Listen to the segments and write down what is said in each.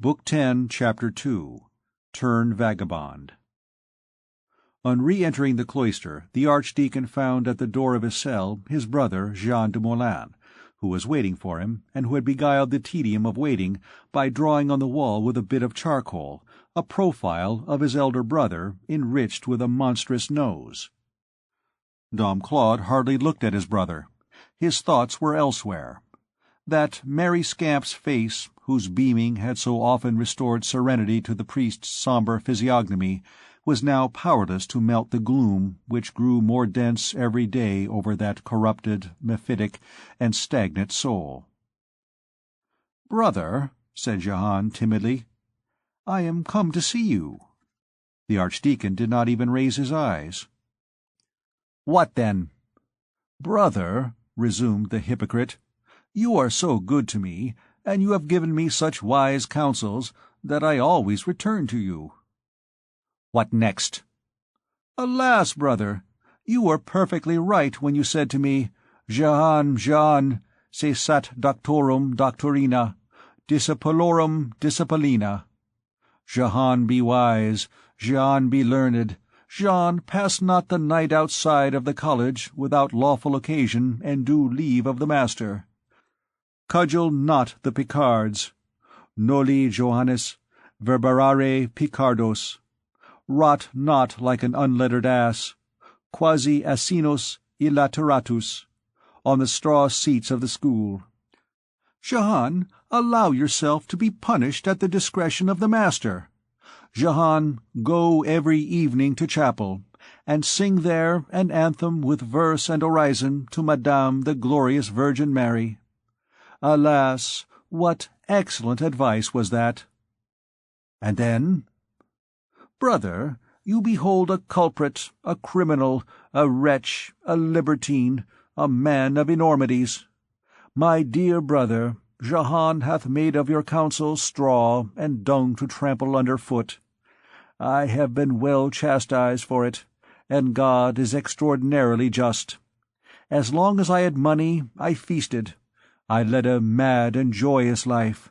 Book 10, Chapter 2 Turn Vagabond. On re-entering the cloister, the Archdeacon found at the door of his cell his brother Jehan de Moulin, who was waiting for him, and who had beguiled the tedium of waiting by drawing on the wall with a bit of charcoal a profile of his elder brother enriched with a monstrous nose. Dom Claude hardly looked at his brother. His thoughts were elsewhere. That merry scamp's face, whose beaming had so often restored serenity to the priest's sombre physiognomy, was now powerless to melt the gloom which grew more dense every day over that corrupted, mephitic, and stagnant soul. "Brother," said Jehan timidly, "I am come to see you." The Archdeacon did not even raise his eyes. "What then?" "Brother," resumed the hypocrite, "you are so good to me, and you have given me such wise counsels, that I always return to you." "What next?" "Alas, brother, you were perfectly right when you said to me, 'Jehan, Jehan, se sat doctorum doctorina, discipulorum disciplina.' Jehan, be wise, Jehan, be learned, Jehan, pass not the night outside of the college without lawful occasion and due leave of the master. Cudgel not the Picards, noli Johannes, verberare Picardos. Rot not like an unlettered ass, quasi asinus illateratus, on the straw seats of the school. Jehan, allow yourself to be punished at the discretion of the master. Jehan, go every evening to chapel, and sing there an anthem with verse and orison to Madame the glorious Virgin Mary. Alas, what excellent advice was that! And then? Brother, you behold a culprit, a criminal, a wretch, a libertine, a man of enormities. My dear brother, Jehan hath made of your counsel straw and dung to trample under foot. I have been well chastised for it, and God is extraordinarily just. As long as I had money, I feasted. I led a mad and joyous life.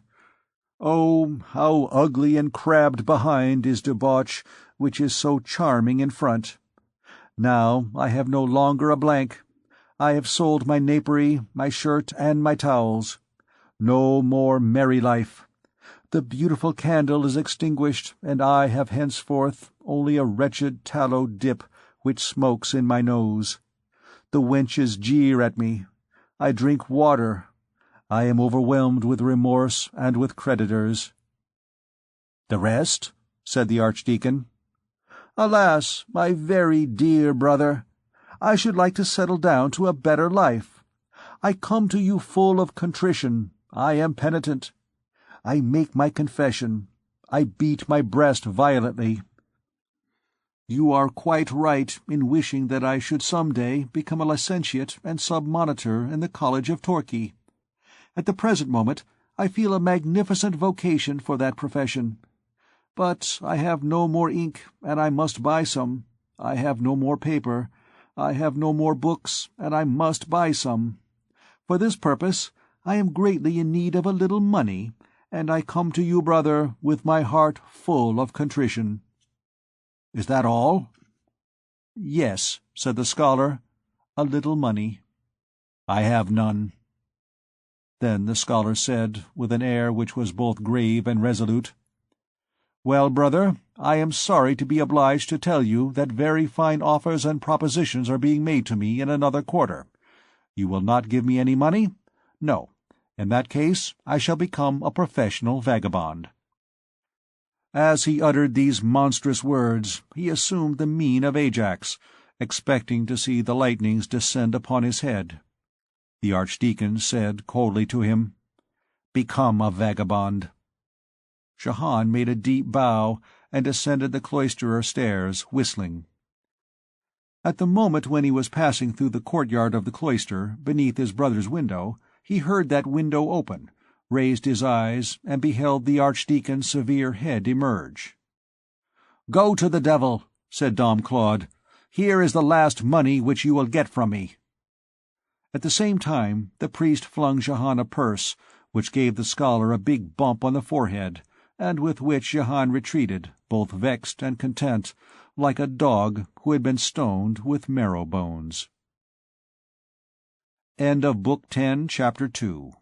Oh, how ugly and crabbed behind is debauch, which is so charming in front! Now I have no longer a blank. I have sold my napery, my shirt, and my towels. No more merry life. The beautiful candle is extinguished, and I have henceforth only a wretched tallow dip which smokes in my nose. The wenches jeer at me. I drink water. I am overwhelmed with remorse and with creditors." "The rest?" said the Archdeacon. "Alas, my very dear brother, I should like to settle down to a better life. I come to you full of contrition. I am penitent. I make my confession. I beat my breast violently. You are quite right in wishing that I should some day become a licentiate and sub-monitor in the College of Torquay. At the present moment I feel a magnificent vocation for that profession. But I have no more ink, and I must buy some. I have no more paper. I have no more books, and I must buy some. For this purpose I am greatly in need of a little money, and I come to you, brother, with my heart full of contrition." "Is that all?" "Yes," said the scholar, "a little money." "I have none." Then the scholar said, with an air which was both grave and resolute, "Well, brother, I am sorry to be obliged to tell you that very fine offers and propositions are being made to me in another quarter. You will not give me any money? No. In that case I shall become a professional vagabond." As he uttered these monstrous words, he assumed the mien of Ajax, expecting to see the lightnings descend upon his head. The Archdeacon said coldly to him, "Become a vagabond." Jehan made a deep bow and descended the cloister stairs, whistling. At the moment when he was passing through the courtyard of the cloister, beneath his brother's window, he heard that window open, raised his eyes, and beheld the Archdeacon's severe head emerge. "Go to the devil," said Dom Claude. "Here is the last money which you will get from me." At the same time the priest flung Jehan a purse, which gave the scholar a big bump on the forehead, and with which Jehan retreated, both vexed and content, like a dog who had been stoned with marrow bones. End of Book 10, Chapter 2.